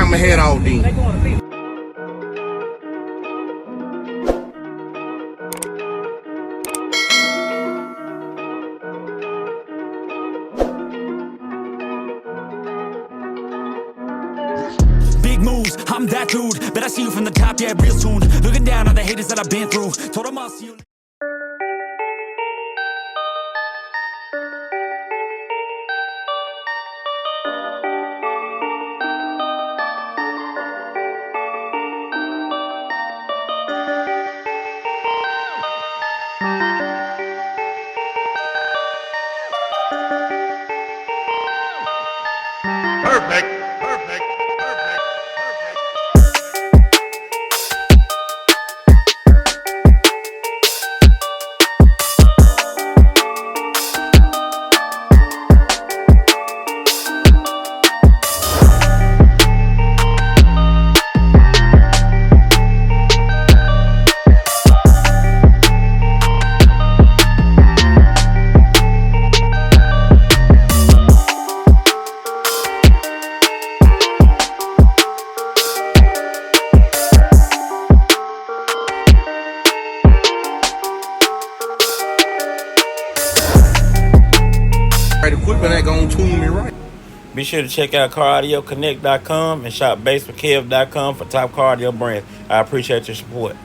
I'ma head out then. Big moves, I'm that dude. Bet I see you from the top, yeah, real soon. Looking down on the haters that I've been through. Told them I'll see you. Perfect. Equipment ain't gonna tune me right. Be sure to check out CarAudioConnect.com and shop BASSWITHKEV.com for top car audio brands. I appreciate your support.